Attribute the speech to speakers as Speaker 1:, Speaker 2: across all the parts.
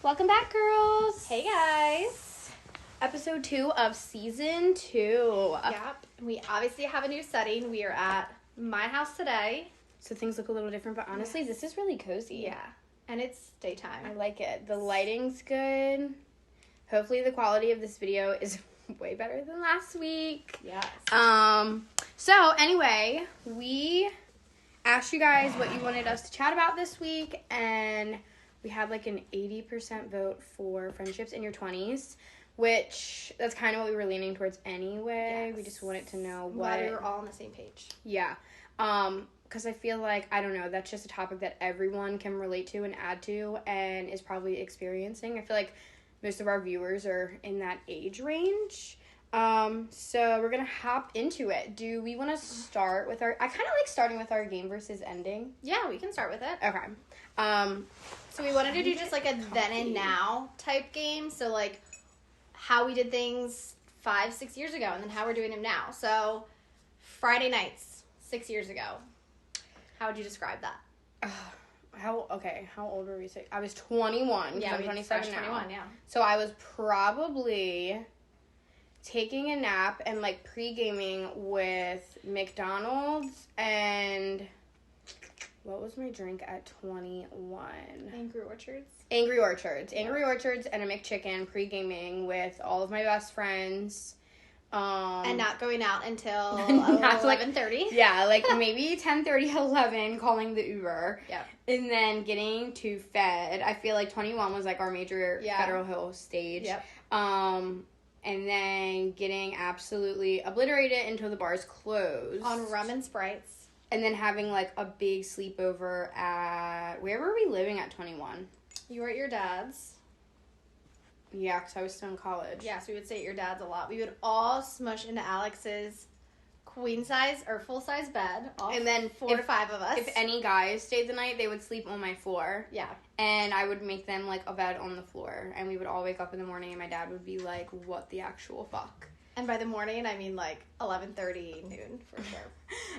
Speaker 1: Welcome back, girls.
Speaker 2: Hey, guys.
Speaker 1: Episode 2 of Season 2.
Speaker 2: Yep. We obviously have a new setting. We are at my house today.
Speaker 1: So things look a little different, but honestly, this is really cozy.
Speaker 2: Yeah. And it's daytime.
Speaker 1: I like it. The lighting's good. Hopefully the quality of this video is way better than last week.
Speaker 2: Yes.
Speaker 1: So anyway, we asked you guys what you wanted us to chat about this week, and we had like an 80% vote for friendships in your 20s, which that's kind of what we were leaning towards anyway.
Speaker 2: Yes.
Speaker 1: We just wanted to know
Speaker 2: I'm
Speaker 1: what...
Speaker 2: glad we were all on the same page.
Speaker 1: Yeah. Because I feel like, I don't know, that's just a topic that everyone can relate to and add to and is probably experiencing. I feel like most of our viewers are in that age range. So we're going to hop into it. Do we want to start with our... I kind of like starting with our game versus ending.
Speaker 2: Yeah, we can start with it.
Speaker 1: Okay.
Speaker 2: So we wanted to do just like a then and now type game. So like how we did things 5-6 years ago and then how we're doing them now. So Friday nights 6 years ago. How would you describe that?
Speaker 1: How old were we? I was 21.
Speaker 2: Yeah,
Speaker 1: I'm 27 now.
Speaker 2: 21, yeah.
Speaker 1: So I was probably taking a nap and like pre-gaming with McDonald's and what was my drink at 21?
Speaker 2: Angry Orchards.
Speaker 1: Angry Orchards and a McChicken pre-gaming with all of my best friends.
Speaker 2: And not going out until
Speaker 1: Not like-
Speaker 2: 11:30.
Speaker 1: Yeah, like maybe 10:30, 11, calling the Uber.
Speaker 2: Yep.
Speaker 1: And then getting to Fed. I feel like 21 was like our major Federal Hill stage.
Speaker 2: Yep.
Speaker 1: And then getting absolutely obliterated until the bars closed.
Speaker 2: On rum and Sprites.
Speaker 1: And then having like a big sleepover at... Where were we living at 21?
Speaker 2: You were at your dad's.
Speaker 1: Yeah, because I was still in college.
Speaker 2: Yes, we would stay at your dad's a lot. We would all smush into Alex's queen size or full size bed. All
Speaker 1: And then
Speaker 2: 4 to 5 of us.
Speaker 1: If any guys stayed the night, they would sleep on my floor.
Speaker 2: Yeah.
Speaker 1: And I would make them like a bed on the floor. And we would all wake up in the morning and my dad would be like, what the actual fuck?
Speaker 2: And by the morning, I mean like 11:30, noon for sure.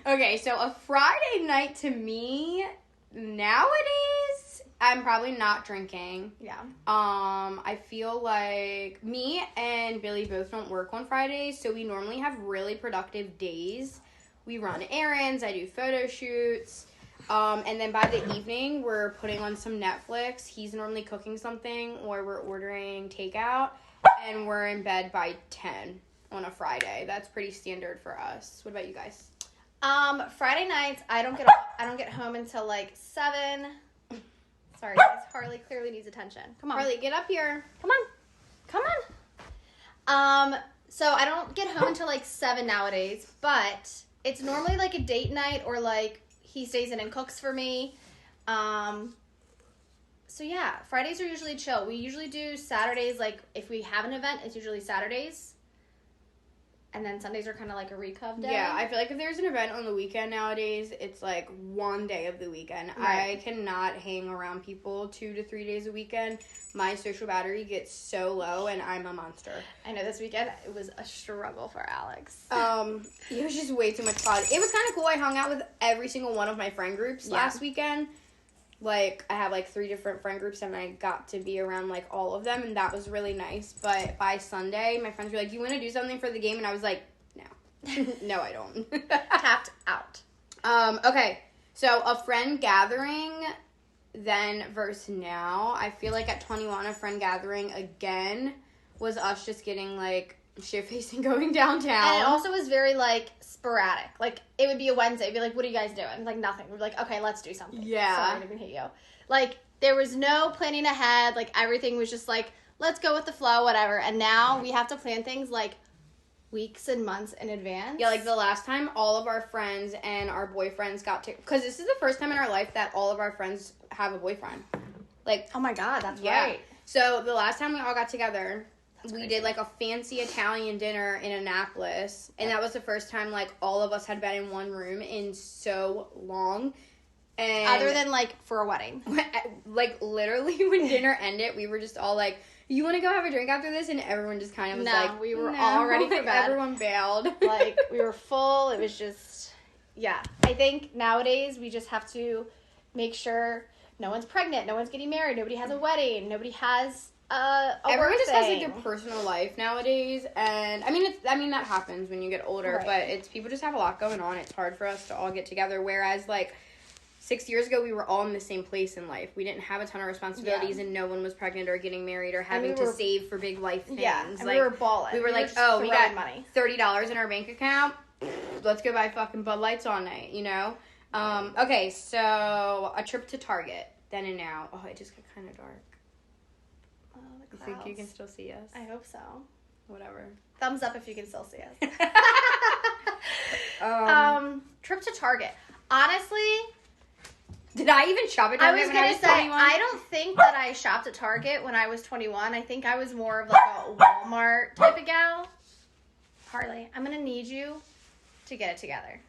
Speaker 1: Okay, so a Friday night to me, nowadays, I'm probably not drinking.
Speaker 2: Yeah.
Speaker 1: I feel like me and Billy both don't work on Fridays, so we normally have really productive days. We run errands, I do photo shoots, and then by the evening, we're putting on some Netflix. He's normally cooking something, or we're ordering takeout, and we're in bed by 10 on a Friday. That's pretty standard for us. What about you guys?
Speaker 2: Friday nights, I don't get home until like 7. Sorry, guys. Harley clearly needs attention. Come on.
Speaker 1: Harley, get up here.
Speaker 2: Come on. So I don't get home until like 7 nowadays, but it's normally like a date night or like he stays in and cooks for me. So yeah, Fridays are usually chill. We usually do Saturdays, like if we have an event, it's usually Saturdays. And then Sundays are kind of like a recov day.
Speaker 1: Yeah, I feel like if there's an event on the weekend nowadays, it's like one day of the weekend.
Speaker 2: Right.
Speaker 1: I cannot hang around people 2 to 3 days a weekend. My social battery gets so low, and I'm a monster.
Speaker 2: I know this weekend, it was a struggle for Alex.
Speaker 1: It was just way too much fun. It was kind of cool. I hung out with every single one of my friend groups last weekend. Like, I have, like, 3 different friend groups, and I got to be around, like, all of them, and that was really nice. But by Sunday, my friends were like, you want to do something for the game? And I was like, no. No, I don't.
Speaker 2: Tapped out.
Speaker 1: Okay. So, a friend gathering then versus now. I feel like at 21, a friend gathering, again, was us just getting, like, shit-faced and going downtown.
Speaker 2: And it also was very, like, sporadic. Like, it would be a Wednesday. It'd be like, what are you guys doing? Like, nothing. We'd be like, okay, let's do something.
Speaker 1: Yeah.
Speaker 2: Sorry, I didn't even hit you. Like, there was no planning ahead. Like, everything was just like, let's go with the flow, whatever. And now we have to plan things, like, weeks and months in advance.
Speaker 1: Yeah, like, the last time all of our friends and our boyfriends got to... Because this is the first time in our life that all of our friends have a boyfriend. Like...
Speaker 2: Oh, my God, that's
Speaker 1: yeah.
Speaker 2: right.
Speaker 1: So, the last time we all got together...
Speaker 2: That's
Speaker 1: we
Speaker 2: crazy.
Speaker 1: did, like, a fancy Italian dinner in Annapolis, and that was the first time, like, all of us had been in one room in so long, and...
Speaker 2: Other than, like, for a wedding.
Speaker 1: Like, literally, when dinner ended, we were just all like, you want to go have a drink after this? And everyone just kind of was like...
Speaker 2: we were all ready for bed.
Speaker 1: Everyone bailed.
Speaker 2: Like, we were full. It was just... Yeah. I think nowadays we just have to make sure no one's pregnant, no one's getting married, nobody has a wedding, nobody has a
Speaker 1: everyone just has like
Speaker 2: thing.
Speaker 1: their personal life nowadays, and I mean that happens when you get older,
Speaker 2: Right.
Speaker 1: but it's people just have a lot going on. It's hard for us to all get together, whereas like 6 years ago we were all in the same place in life. We didn't have a ton of responsibilities, and no one was pregnant or getting married or having to save for big life things.
Speaker 2: Yeah, and
Speaker 1: like,
Speaker 2: we were balling.
Speaker 1: We were like, we got money. $30 in our bank account. Let's go buy fucking Bud Lights all night, you know? Okay, so a trip to Target, then and now. Oh, it just got kind of dark.
Speaker 2: Oh, the
Speaker 1: You
Speaker 2: clouds.
Speaker 1: think you can still see us?
Speaker 2: I hope so.
Speaker 1: Whatever.
Speaker 2: Thumbs up if you can still see us. Trip to Target. Honestly,
Speaker 1: did I even shop at
Speaker 2: I
Speaker 1: Target
Speaker 2: was
Speaker 1: when
Speaker 2: gonna
Speaker 1: I was
Speaker 2: say
Speaker 1: 21?
Speaker 2: I don't think that I shopped at Target when I was 21. I think I was more of like a Walmart type of gal. Harley, I'm gonna need you to get it together.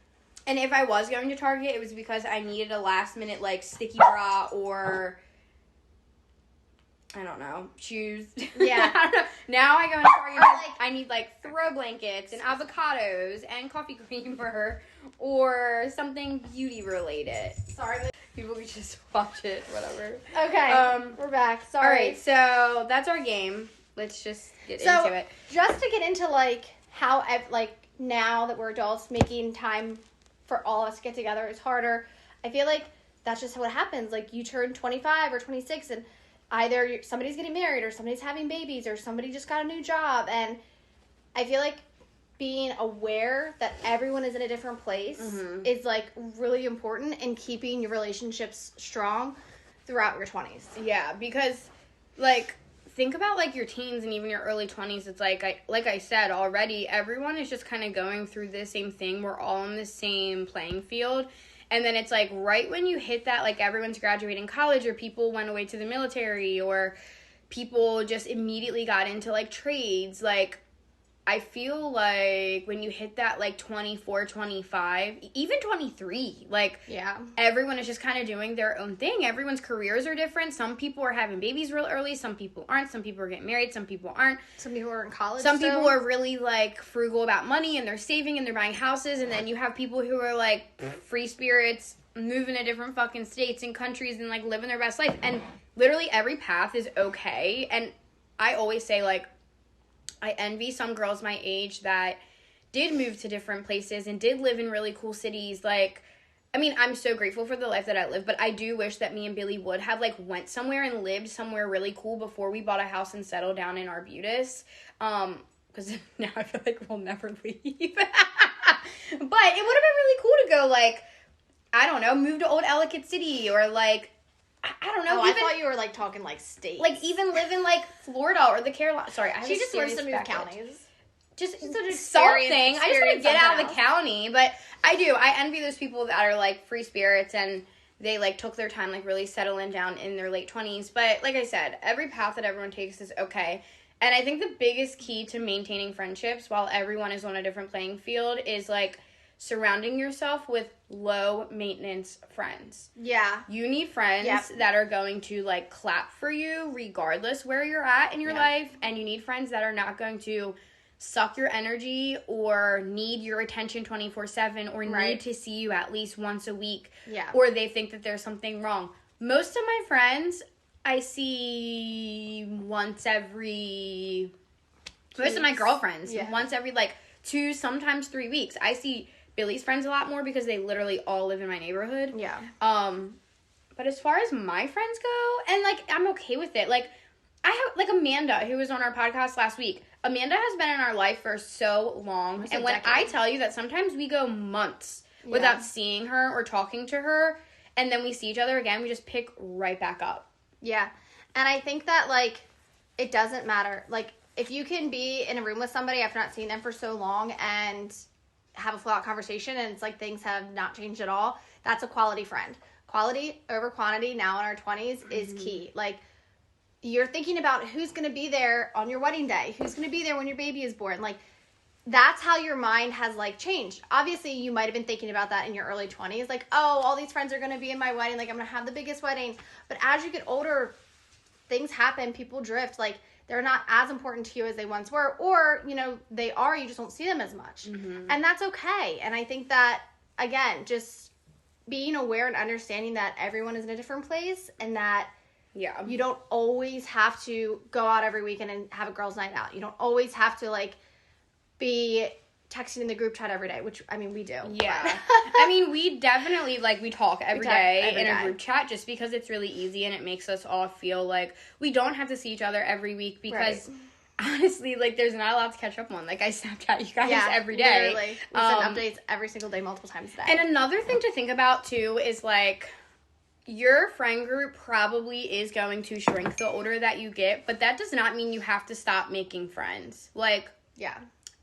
Speaker 1: And if I was going to Target, it was because I needed a last minute like sticky bra or I don't know, shoes.
Speaker 2: Yeah.
Speaker 1: I don't know. Now I go to Target because
Speaker 2: Like-
Speaker 1: I need like throw blankets and avocados and coffee creamer or something beauty related.
Speaker 2: Sorry.
Speaker 1: People could just watch it, whatever.
Speaker 2: Okay. We're back. Sorry.
Speaker 1: All right, so that's our game. Let's just get into it.
Speaker 2: Just to get into like how like now that we're adults, making time for all of us to get together is harder. I feel like that's just what happens. Like you turn 25 or 26 and either somebody's getting married or somebody's having babies or somebody just got a new job, and I feel like being aware that everyone is in a different place is like really important in keeping your relationships strong throughout your 20s.
Speaker 1: Yeah, because like think about like your teens and even your early 20s. It's like I said already, everyone is just kind of going through the same thing. We're all in the same playing field. And then it's like right when you hit that, like everyone's graduating college or people went away to the military or people just immediately got into like trades. Like I feel like when you hit that like 24, 25, even 23, like
Speaker 2: Yeah.
Speaker 1: everyone is just kind of doing their own thing. Everyone's careers are different. Some people are having babies real early. Some people aren't. Some people are getting married. Some people aren't.
Speaker 2: Some people are in college.
Speaker 1: Some people are really like frugal about money and they're saving and they're buying houses. And then you have people who are like free spirits, moving to different fucking states and countries and like living their best life. And literally every path is okay. And I always say like, I envy some girls my age that did move to different places and did live in really cool cities. Like, I mean, I'm so grateful for the life that I live, but I do wish that me and Billy would have, like, went somewhere and lived somewhere really cool before we bought a house and settled down in Arbutus. Because now I feel like we'll never leave. But it would have been really cool to go, like, I don't know, move to Old Ellicott City or, like, I don't know.
Speaker 2: Oh,
Speaker 1: even,
Speaker 2: I thought you were, like, talking, like, states.
Speaker 1: like, even live in, like, Florida or the Carolinas. Sorry, I have
Speaker 2: She
Speaker 1: a
Speaker 2: just wants
Speaker 1: serious
Speaker 2: to move
Speaker 1: package.
Speaker 2: counties.
Speaker 1: Just
Speaker 2: an experience-
Speaker 1: something. I just want to get out of the
Speaker 2: something
Speaker 1: county. But I do. I envy those people that are, like, free spirits and they, like, took their time, like, really settling down in their late 20s. But, like I said, every path that everyone takes is okay. And I think the biggest key to maintaining friendships while everyone is on a different playing field is, like, surrounding yourself with low maintenance friends.
Speaker 2: Yeah.
Speaker 1: You need friends that are going to like clap for you regardless where you're at in your life, and you need friends that are not going to suck your energy or need your attention 24/7 or need to see you at least once a week.
Speaker 2: Yeah.
Speaker 1: Or they think that there's something wrong. Most of my friends I see once every most of my girlfriends once every like 2, sometimes 3 weeks. I see Billy's friends a lot more because they literally all live in my neighborhood.
Speaker 2: Yeah.
Speaker 1: But as far as my friends go, and like I'm okay with it. Like I have like Amanda, who was on our podcast last week. Amanda has been in our life for so long, and when I tell you that sometimes we go months without seeing her or talking to her, and then we see each other again, we just pick right back up.
Speaker 2: Yeah. And I think that like it doesn't matter. Like if you can be in a room with somebody after not seeing them for so long and have a full out conversation and it's like things have not changed at all, that's a quality friend. Quality over quantity now in our 20s is key. Like you're thinking about who's going to be there on your wedding day, who's going to be there when your baby is born. Like that's how your mind has like changed. Obviously you might have been thinking about that in your early 20s, like, oh, all these friends are going to be in my wedding, like I'm going to have the biggest wedding. But as you get older, things happen, people drift, like they're not as important to you as they once were, or, you know, they are, you just don't see them as much. And that's okay. And I think that, again, just being aware and understanding that everyone is in a different place and that
Speaker 1: Yeah.
Speaker 2: you don't always have to go out every weekend and have a girls' night out. You don't always have to, like, be texting in the group chat every day, which, I mean, we do.
Speaker 1: Yeah. I mean, we definitely, like, we talk every day in a group chat just because it's really easy and it makes us all feel like we don't have to see each other every week because, honestly, like, there's not a lot to catch up on. Like, I Snapchat you guys every day.
Speaker 2: Literally. We send updates every single day, multiple times a day.
Speaker 1: And another thing to think about, too, is, like, your friend group probably is going to shrink the older that you get, but that does not mean you have to stop making friends. Like,
Speaker 2: yeah.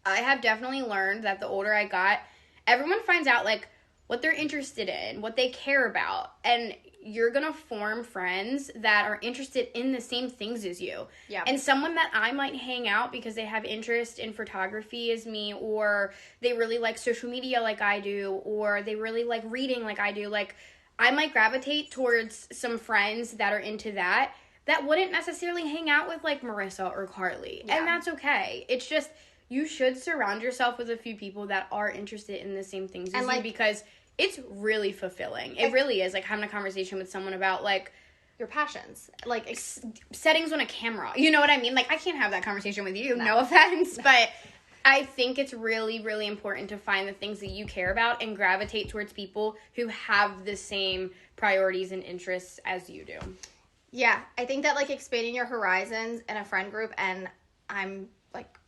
Speaker 1: I have definitely learned that the older I got, everyone finds out, like, what they're interested in, what they care about, and you're gonna form friends that are interested in the same things as you.
Speaker 2: Yeah.
Speaker 1: And someone that I might hang out because they have interest in photography as me, or they really like social media like I do, or they really like reading like I do, like, I might gravitate towards some friends that are into that wouldn't necessarily hang out with, like, Marissa or Carly. Yeah. And that's okay. It's just, you should surround yourself with a few people that are interested in the same things as you because it's really fulfilling. It really is, like, having a conversation with someone about, like,
Speaker 2: your passions. Like,
Speaker 1: settings on a camera. You know what I mean? Like, I can't have that conversation with you, no offense, but I think it's really, really important to find the things that you care about and gravitate towards people who have the same priorities and interests as you do.
Speaker 2: Yeah, I think that, like, expanding your horizons in a friend group, and I'm, like,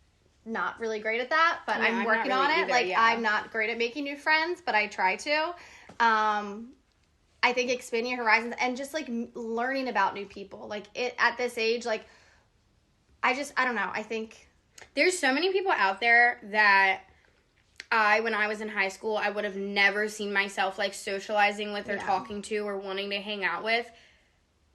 Speaker 2: not really great at that, but I'm working on it. Like, I'm not great at making new friends, but I try to. I think expanding your horizons and just, like, learning about new people. Like, at this age, like, I don't know. I think
Speaker 1: there's so many people out there that when I was in high school, I would have never seen myself, like, socializing with or talking to or wanting to hang out with.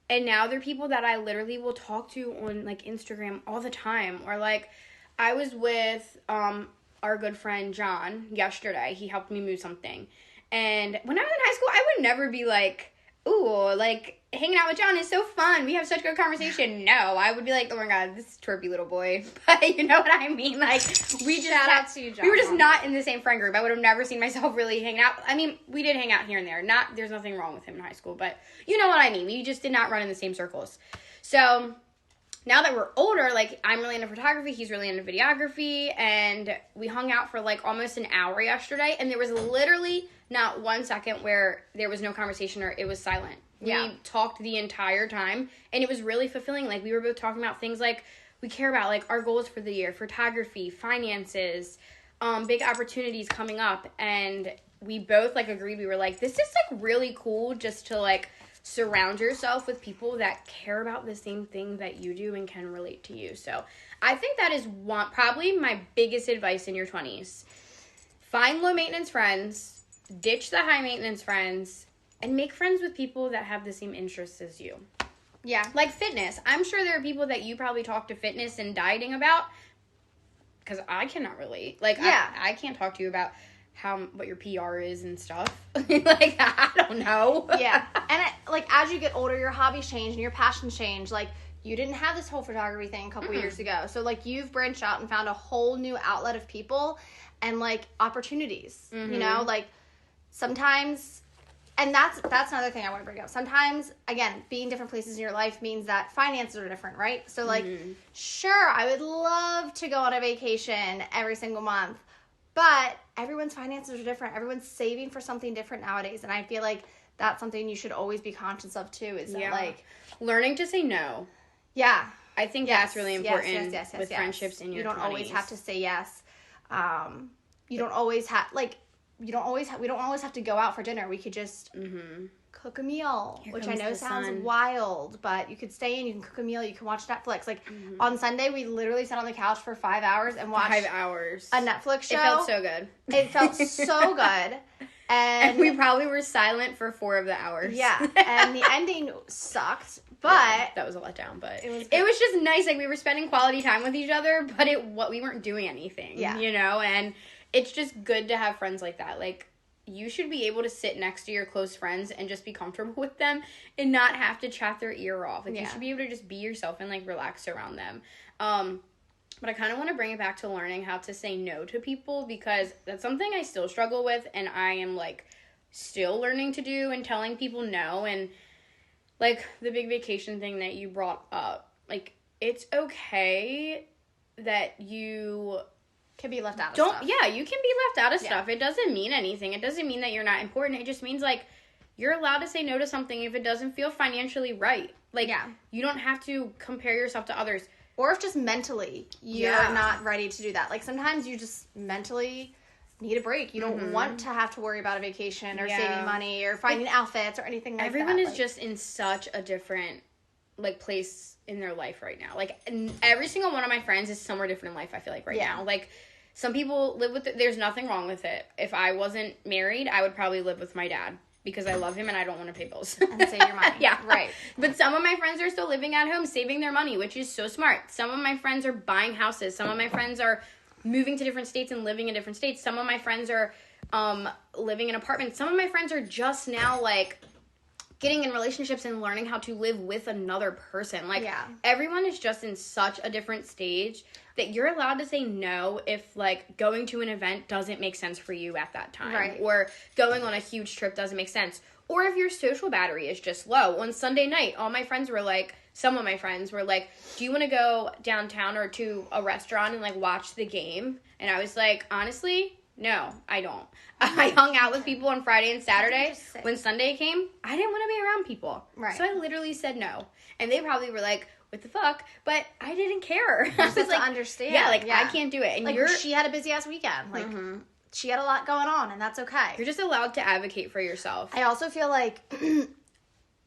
Speaker 1: And now they're people that I literally will talk to on, like, Instagram all the time. Or, like, I was with our good friend John yesterday. He helped me move something. And when I was in high school, I would never be like, ooh, like, hanging out with John is so fun. We have such good conversation. No, I would be like, oh my God, this twerpy little boy. But you know what I mean? Like, we just
Speaker 2: Shout out to you, John.
Speaker 1: We were just not in the same friend group. I would have never seen myself really hanging out. I mean, we did hang out here and there. There's nothing wrong with him in high school, but you know what I mean. We just did not run in the same circles. So now that we're older, like, I'm really into photography, he's really into videography, and we hung out for, like, almost an hour yesterday, and there was literally not 1 second where there was no conversation or it was silent. Yeah. We talked the entire time, and it was really fulfilling. Like, we were both talking about things, like, we care about, like, our goals for the year, photography, finances, big opportunities coming up, and we both, like, agreed. We were like, this is, like, really cool just to, like, surround yourself with people that care about the same thing that you do and can relate to you. So I think that is probably my biggest advice in your 20s. Find low maintenance friends, ditch the high maintenance friends, and make friends with people that have the same interests as you.
Speaker 2: Yeah.
Speaker 1: Like fitness. I'm sure there are people that you probably talk to fitness and dieting about, because I cannot relate. Like, yeah. I can't talk to you about what your PR is and stuff. Like, I don't know.
Speaker 2: Yeah. And, like, as you get older, your hobbies change and your passions change. Like, you didn't have this whole photography thing a couple years ago. So, like, you've branched out and found a whole new outlet of people and, like, opportunities. Mm-hmm. You know? Like, sometimes, and that's another thing I want to bring up. Sometimes, again, being different places in your life means that finances are different, right? So, like, sure, I would love to go on a vacation every single month. But everyone's finances are different. Everyone's saving for something different nowadays. And I feel like that's something you should always be conscious of, too. Is that, like,
Speaker 1: learning to say no.
Speaker 2: Yeah.
Speaker 1: I think that's really important with friendships in your 20s.
Speaker 2: You don't always have to say yes. You don't always have, like, we don't always have to go out for dinner. We could just cook a meal, which I know sounds wild, but you could stay in, you can cook a meal, you can watch Netflix. Like, on Sunday, we literally sat on the couch for 5 hours and watched a Netflix show.
Speaker 1: It felt so good.
Speaker 2: It felt so good. And
Speaker 1: we probably were silent for 4 of the hours.
Speaker 2: Yeah, and the ending sucked, but
Speaker 1: that was a letdown, but it was just nice. Like, we were spending quality time with each other, but we weren't doing anything, you know, and it's just good to have friends like that. Like, you should be able to sit next to your close friends and just be comfortable with them and not have to chat their ear off. Like, you should be able to just be yourself and, like, relax around them. But I kind of want to bring it back to learning how to say no to people, because that's something I still struggle with, and I am, like, still learning to do and telling people no. And, like, the big vacation thing that you brought up, like, it's okay that you
Speaker 2: can be left out of stuff.
Speaker 1: Yeah, you can be left out of stuff. It doesn't mean anything. It doesn't mean that you're not important. It just means, like, you're allowed to say no to something if it doesn't feel financially right. Like, you don't have to compare yourself to others.
Speaker 2: Or if just mentally you're not ready to do that. Like, sometimes you just mentally need a break. You don't want to have to worry about a vacation or saving money or finding outfits or anything like
Speaker 1: Everyone
Speaker 2: that.
Speaker 1: Everyone is just in such a different, like, place in their life right now. Like, every single one of my friends is somewhere different in life, I feel like, right now. Like, some people live with it. There's nothing wrong with it. If I wasn't married, I would probably live with my dad. Because I love him and I don't want to pay bills.
Speaker 2: And save your money. Right.
Speaker 1: But some of my friends are still living at home, saving their money, which is so smart. Some of my friends are buying houses. Some of my friends are moving to different states and living in different states. Some of my friends are living in apartments. Some of my friends are just now, like, getting in relationships and learning how to live with another person. Like, everyone is just in such a different stage that you're allowed to say no if, like, going to an event doesn't make sense for you at that time.
Speaker 2: Right.
Speaker 1: Or going on a huge trip doesn't make sense. Or if your social battery is just low. On Sunday night, all my friends were like, some of my friends were like, do you want to go downtown or to a restaurant and, like, watch the game? And I was like, honestly, no, I don't. I hung out with people on Friday and Saturday. When Sunday came, I didn't want to be around people.
Speaker 2: Right.
Speaker 1: So I literally said no. And they probably were like, what the fuck? But I didn't care.
Speaker 2: I was like, to understand.
Speaker 1: Yeah, like, I can't do it. And
Speaker 2: like, she had a busy-ass weekend. Like, she had a lot going on, and that's okay.
Speaker 1: You're just allowed to advocate for yourself.
Speaker 2: I also feel like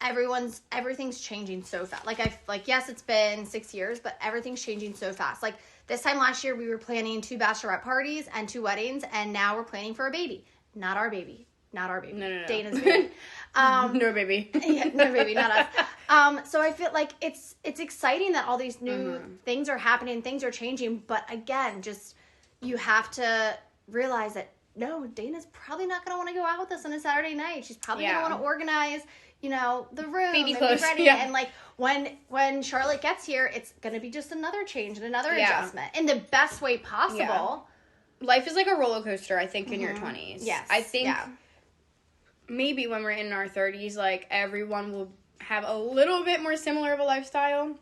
Speaker 2: everything's changing so fast. Like, yes, it's been 6 years, but everything's changing so fast. Like, this time last year, we were planning 2 bachelorette parties and 2 weddings, and now we're planning for a baby. Not our baby. Not our baby.
Speaker 1: No.
Speaker 2: Dana's baby.
Speaker 1: No baby.
Speaker 2: No baby, not us. So I feel like it's exciting that all these new things are happening, things are changing, but again, just you have to realize that no, Dana's probably not going to want to go out with us on a Saturday night. She's probably going to want to organize, you know, the room,
Speaker 1: baby
Speaker 2: and
Speaker 1: clothes,
Speaker 2: be ready. And like when Charlotte gets here, it's going to be just another change and another adjustment in the best way possible.
Speaker 1: Yeah. Life is like a roller coaster, I think, in your 20s.
Speaker 2: Yes.
Speaker 1: I think maybe when we're in our 30s, like, everyone will have a little bit more similar of a lifestyle.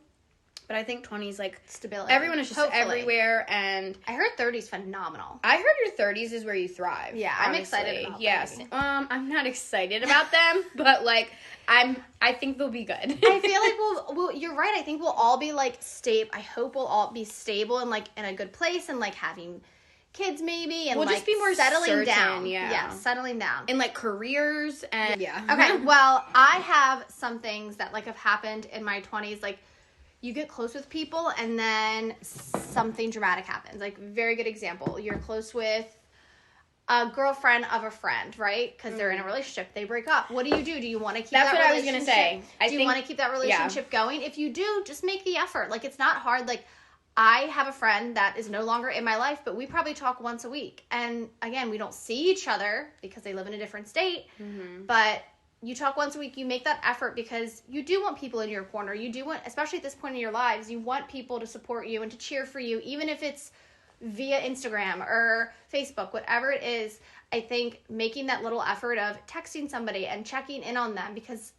Speaker 1: But I think 20s, like,
Speaker 2: stability.
Speaker 1: Everyone is just everywhere, and
Speaker 2: I heard 30s phenomenal.
Speaker 1: I heard your 30s is where you thrive.
Speaker 2: Yeah, honestly. I'm excited about
Speaker 1: them. I'm not excited about them, but, like, I think they'll be good.
Speaker 2: I feel like we'll you're right. I think we'll all be, like, stable. I hope we'll all be stable and, like, in a good place and, like, having kids maybe, and
Speaker 1: we'll
Speaker 2: like
Speaker 1: just be more
Speaker 2: settling down.
Speaker 1: Yeah,
Speaker 2: settling down
Speaker 1: in, like, careers and
Speaker 2: Okay, well, I have some things that, like, have happened in my 20s. Like, you get close with people and then something dramatic happens. Like, very good example. You're close with a girlfriend of a friend, right? Because they're in a relationship. They break up. What do? Do you want to keep
Speaker 1: That's
Speaker 2: that
Speaker 1: what
Speaker 2: relationship?
Speaker 1: I was going to say.
Speaker 2: Do you want to keep that relationship going? If you do, just make the effort. Like, it's not hard. Like, I have a friend that is no longer in my life, but we probably talk once a week. And again, we don't see each other because they live in a different state. But you talk once a week, you make that effort because you do want people in your corner. You do want, especially at this point in your lives, you want people to support you and to cheer for you, even if it's via Instagram or Facebook, whatever it is. I think making that little effort of texting somebody and checking in on them, because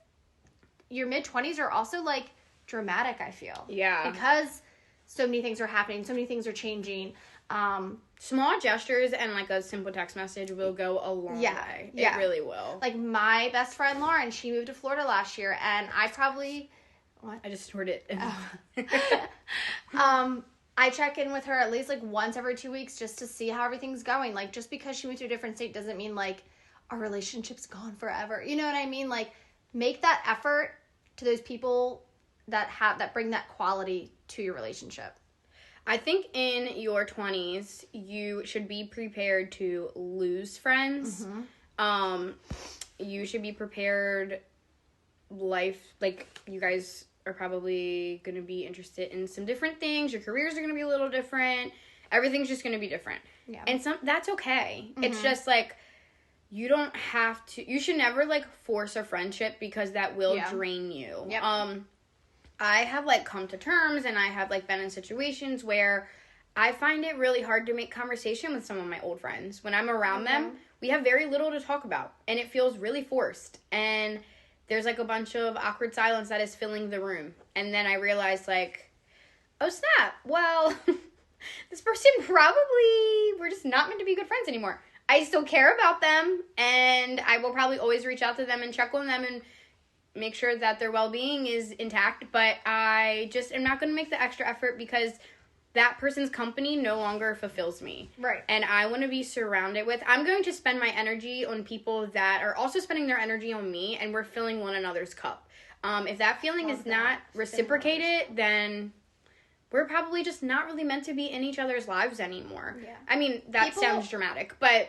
Speaker 2: your mid-20s are also, like, dramatic, I feel.
Speaker 1: Yeah.
Speaker 2: Because so many things are happening. So many things are changing.
Speaker 1: Small gestures and, like, a simple text message will go a long way. It really will.
Speaker 2: Like, my best friend, Lauren, she moved to Florida last year, and I probably...
Speaker 1: What? I just snorted.
Speaker 2: I check in with her at least, like, once every 2 weeks just to see how everything's going. Like, just because she moved to a different state doesn't mean, like, our relationship's gone forever. You know what I mean? Like, make that effort to those people that bring that quality to your relationship.
Speaker 1: I think in your 20s, you should be prepared to lose friends. You should be prepared, like, you guys are probably going to be interested in some different things. Your careers are going to be a little different. Everything's just going to be different. Yeah. And that's okay. It's just, like, you don't have to, you should never, like, force a friendship because that will drain you.
Speaker 2: Yep.
Speaker 1: I have, like, come to terms, and I have, like, been in situations where I find it really hard to make conversation with some of my old friends. When I'm around them, we have very little to talk about, and it feels really forced. And there's, like, a bunch of awkward silence that is filling the room. And then I realize, like, oh, snap. Well, this person probably, we're just not meant to be good friends anymore. I still care about them, and I will probably always reach out to them and check on them and make sure that their well-being is intact. But I just am not going to make the extra effort because that person's company no longer fulfills me.
Speaker 2: Right.
Speaker 1: And I want to be surrounded with, I'm going to spend my energy on people that are also spending their energy on me, and we're filling one another's cup. If that feeling is not reciprocated, then we're probably just not really meant to be in each other's lives anymore.
Speaker 2: Yeah.
Speaker 1: I mean, that sounds dramatic, but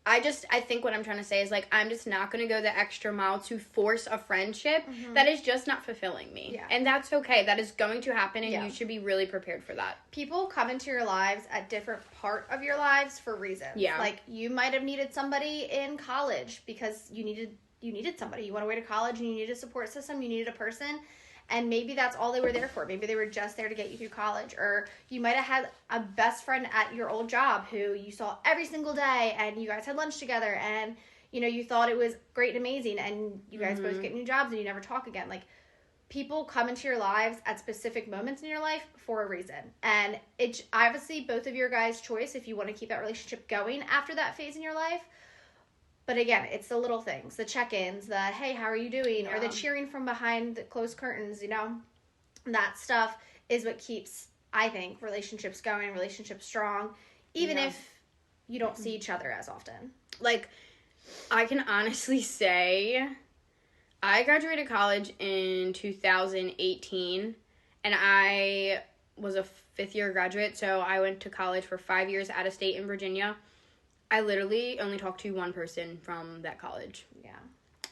Speaker 1: I think what I'm trying to say is, like, I'm just not going to go the extra mile to force a friendship that is just not fulfilling me.
Speaker 2: Yeah.
Speaker 1: And that's okay. That is going to happen, and you should be really prepared for that.
Speaker 2: People come into your lives at different part of your lives for reasons.
Speaker 1: Yeah.
Speaker 2: Like, you might have needed somebody in college because you needed somebody. You went away to college and you needed a support system. You needed a person. And maybe that's all they were there for. Maybe they were just there to get you through college. Or you might have had a best friend at your old job who you saw every single day and you guys had lunch together and, you know, you thought it was great and amazing and you guys both get new jobs and you never talk again. Like, people come into your lives at specific moments in your life for a reason. And it's obviously both of your guys' choice if you want to keep that relationship going after that phase in your life. But again, it's the little things, the check-ins, the, hey, how are you doing? Or the cheering from behind the closed curtains, you know? That stuff is what keeps, I think, relationships going, relationships strong, even if you don't see each other as often.
Speaker 1: Like, I can honestly say I graduated college in 2018, and I was a fifth-year graduate, so I went to college for 5 years out of state in Virginia. I literally only talked to one person from that college.
Speaker 2: Yeah.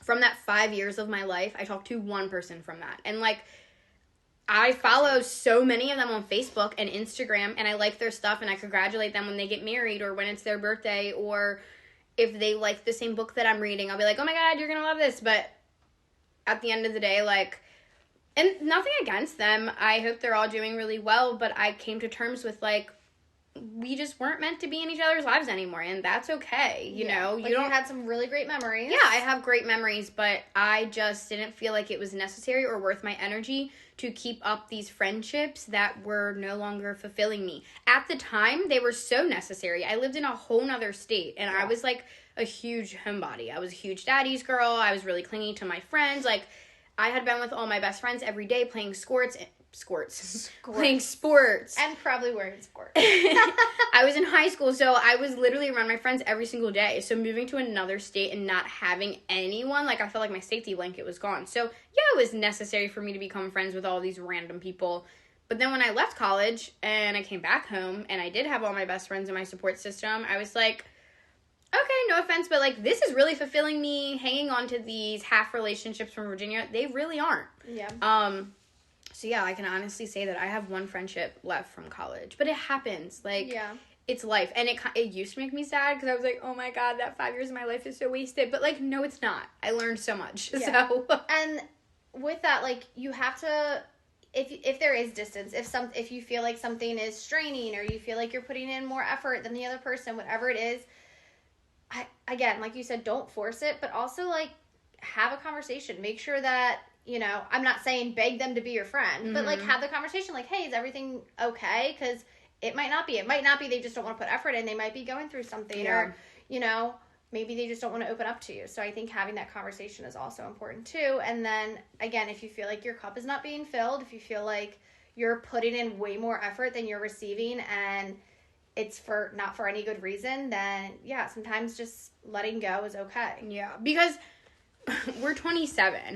Speaker 1: From that 5 years of my life, I talked to one person from that. And, like, I follow so many of them on Facebook and Instagram, and I like their stuff, and I congratulate them when they get married or when it's their birthday, or if they like the same book that I'm reading, I'll be like, oh my God, you're going to love this. But at the end of the day, like, and nothing against them. I hope they're all doing really well, but I came to terms with, like, we just weren't meant to be in each other's lives anymore, and that's okay, you know?
Speaker 2: Like, you had some really great memories.
Speaker 1: Yeah, I have great memories, but I just didn't feel like it was necessary or worth my energy to keep up these friendships that were no longer fulfilling me. At the time, they were so necessary. I lived in a whole nother state, and I was, like, a huge homebody. I was a huge daddy's girl. I was really clingy to my friends. Like, I had been with all my best friends every day playing playing sports.
Speaker 2: And probably wearing sports.
Speaker 1: I was in high school, so I was literally around my friends every single day. So moving to another state and not having anyone, like, I felt like my safety blanket was gone. So, yeah, it was necessary for me to become friends with all these random people. But then when I left college and I came back home and I did have all my best friends in my support system, I was like, okay, no offense, but, like, this is really fulfilling me. Hanging on to these half relationships from Virginia, they really aren't.
Speaker 2: Yeah.
Speaker 1: So, yeah, I can honestly say that I have one friendship left from college. But it happens. Like, it's life. And it used to make me sad because I was like, oh, my God, that 5 years of my life is so wasted. But, like, no, it's not. I learned so much.
Speaker 2: Yeah.
Speaker 1: So.
Speaker 2: And with that, like, you have to, if there is distance, if you feel like something is straining or you feel like you're putting in more effort than the other person, whatever it is, again, like you said, don't force it. But also, like, have a conversation. Make sure that, you know, I'm not saying beg them to be your friend, but, like, have the conversation, like, hey, is everything okay? Because it might not be. It might not be they just don't want to put effort in. They might be going through something or, you know, maybe they just don't want to open up to you. So I think having that conversation is also important, too. And then, again, if you feel like your cup is not being filled, if you feel like you're putting in way more effort than you're receiving and it's not for any good reason, then, yeah, sometimes just letting go is okay.
Speaker 1: Yeah, because we're 27.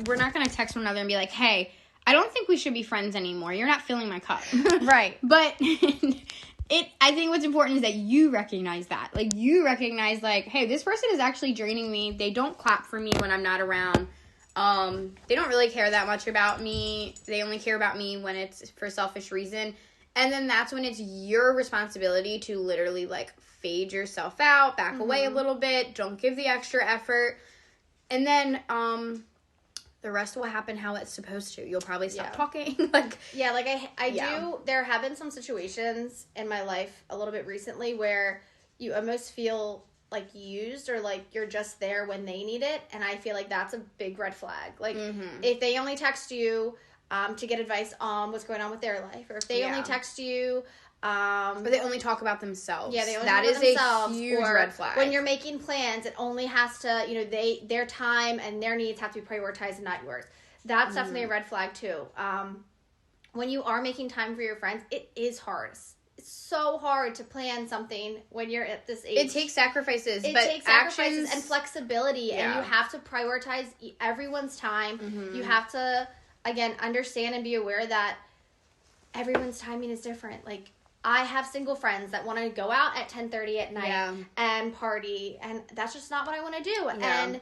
Speaker 1: We're not going to text one another and be like, hey, I don't think we should be friends anymore. You're not filling my cup.
Speaker 2: Right.
Speaker 1: But I think what's important is that you recognize that. Like, you recognize, like, hey, this person is actually draining me. They don't clap for me when I'm not around. They don't really care that much about me. They only care about me when it's for selfish reason. And then that's when it's your responsibility to literally, like, fade yourself out, back away a little bit. Don't give the extra effort. And then, the rest will happen how it's supposed to. You'll probably stop
Speaker 2: Yeah.
Speaker 1: talking. Like,
Speaker 2: Yeah, like I
Speaker 1: Yeah.
Speaker 2: do. There have been some situations in my life a little bit recently where you almost feel like used or like you're just there when they need it, and I feel like that's a big red flag. Like if they only text you to get advice on what's going on with their life, or if they only text you.
Speaker 1: Or they only talk about themselves.
Speaker 2: Yeah, they only
Speaker 1: that
Speaker 2: talk
Speaker 1: is
Speaker 2: about themselves.
Speaker 1: a huge
Speaker 2: Or
Speaker 1: red flag.
Speaker 2: when you're making plans, it only has to, their time and their needs have to be prioritized and not yours. That's definitely a red flag too. When you are making time for your friends, it is hard. It's so hard to plan something when you're at this age.
Speaker 1: It takes sacrifices.
Speaker 2: It
Speaker 1: but
Speaker 2: takes sacrifices
Speaker 1: actions,
Speaker 2: and flexibility, and you have to prioritize everyone's time. You have to, again, understand and be aware that everyone's timing is different. Like, I have single friends that want to go out at 10:30 at night and party, and that's just not what I want to do.
Speaker 1: Yeah.
Speaker 2: And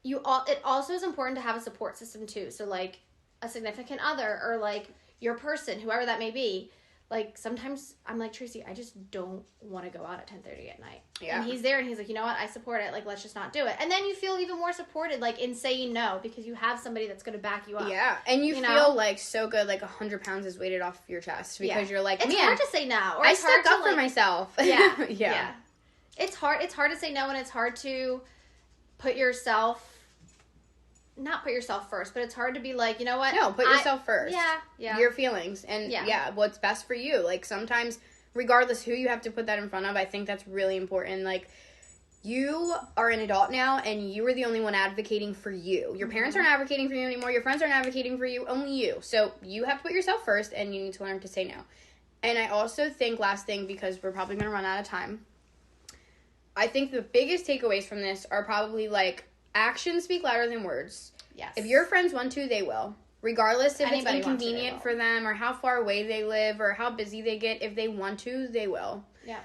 Speaker 2: it also is important to have a support system too. So like a significant other or like your person, whoever that may be. Like sometimes I'm like, Tracy, I just don't want to go out at 10:30 at night.
Speaker 1: Yeah.
Speaker 2: And he's there and he's like, you know what? I support it. Like, let's just not do it. And then you feel even more supported, like in saying no, because you have somebody that's going to back you up.
Speaker 1: Yeah. And you feel like so good, like 100 pounds is weighted off your chest because you're like,
Speaker 2: it's
Speaker 1: man,
Speaker 2: hard to say no. Or
Speaker 1: I
Speaker 2: it's hard
Speaker 1: stuck up
Speaker 2: to,
Speaker 1: for myself.
Speaker 2: Yeah.
Speaker 1: Yeah.
Speaker 2: It's hard to say no, and it's hard to not put yourself first, but it's hard to be like, you know what?
Speaker 1: No, put yourself first.
Speaker 2: Yeah.
Speaker 1: Your feelings and what's best for you. Like sometimes, regardless who you have to put that in front of, I think that's really important. Like you are an adult now and you are the only one advocating for you. Your parents aren't advocating for you anymore. Your friends aren't advocating for you, only you. So you have to put yourself first and you need to learn to say no. And I also think, last thing, because we're probably going to run out of time, I think the biggest takeaways from this are probably like, actions speak louder than words.
Speaker 2: Yes.
Speaker 1: If your friends want to, they will. Regardless if
Speaker 2: Anybody
Speaker 1: it's inconvenient for them or how far away they live or how busy they get, if they want to, they will.
Speaker 2: Yeah.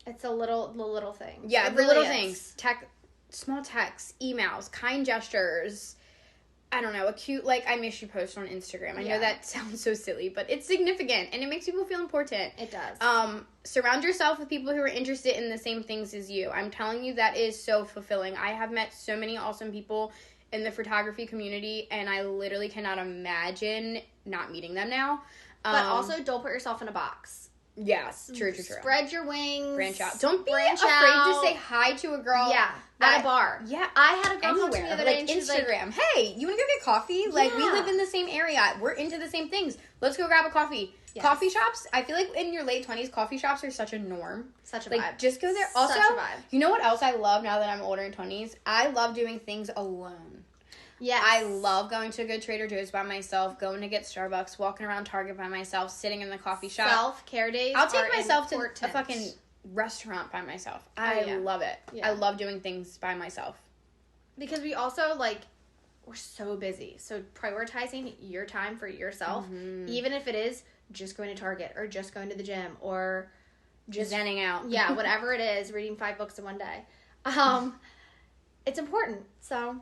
Speaker 2: It's the little things.
Speaker 1: Yeah,
Speaker 2: it
Speaker 1: the
Speaker 2: really
Speaker 1: little
Speaker 2: is.
Speaker 1: things. Small texts, emails, kind gestures. I don't know, a cute, like, I miss you post on Instagram. I know that sounds so silly, but it's significant, and it makes people feel important.
Speaker 2: It does.
Speaker 1: Surround yourself with people who are interested in the same things as you. I'm telling you, that is so fulfilling. I have met so many awesome people in the photography community, and I literally cannot imagine not meeting them now.
Speaker 2: But also, don't put yourself in a box.
Speaker 1: Yes, true.
Speaker 2: Spread your wings.
Speaker 1: Branch out. Don't be
Speaker 2: branch
Speaker 1: afraid
Speaker 2: out.
Speaker 1: to say hi to a girl.
Speaker 2: Yeah, at a bar.
Speaker 1: Yeah.
Speaker 2: I had a girl come to
Speaker 1: Anywhere.
Speaker 2: me the other
Speaker 1: Like
Speaker 2: day and she's like,
Speaker 1: Instagram. Hey, you want to go get coffee? Like, we
Speaker 2: Yeah.
Speaker 1: live in the same area. We're into the same things. Let's go grab a coffee.
Speaker 2: Yes.
Speaker 1: Coffee shops, I feel like in your late 20s, coffee shops are such a norm.
Speaker 2: such a
Speaker 1: Like,
Speaker 2: vibe.
Speaker 1: just go there. Also,
Speaker 2: Such a vibe.
Speaker 1: you know what else I love now that I'm older in 20s? I love doing things alone.
Speaker 2: Yes.
Speaker 1: I love going to a good Trader Joe's by myself, going to get Starbucks, walking around Target by myself, sitting in the coffee shop.
Speaker 2: Self-care days.
Speaker 1: I'll take
Speaker 2: are
Speaker 1: myself
Speaker 2: important.
Speaker 1: to a fucking restaurant by myself.
Speaker 2: Oh, yeah.
Speaker 1: love it.
Speaker 2: Yeah.
Speaker 1: I love doing things by myself.
Speaker 2: Because we also, like, we're so busy. So prioritizing your time for yourself, even if it is just going to Target or just going to the gym or
Speaker 1: Just zenning out.
Speaker 2: yeah, whatever it is, reading 5 books in one day. It's important. So,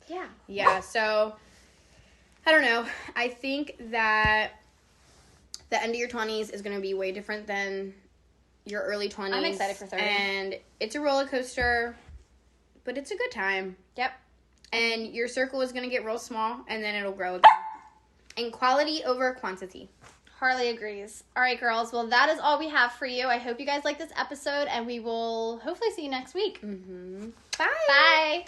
Speaker 2: yeah.
Speaker 1: Yeah, so I don't know. I think that the end of your 20s is going to be way different than your early 20s.
Speaker 2: I'm excited for 30.
Speaker 1: And it's a roller coaster, but it's a good time.
Speaker 2: Yep.
Speaker 1: And your circle is going to get real small, and then it'll grow again. And quality over quantity.
Speaker 2: Harley agrees. All right, girls. Well, that is all we have for you. I hope you guys like this episode, and we will hopefully see you next week.
Speaker 1: Bye.
Speaker 2: Bye.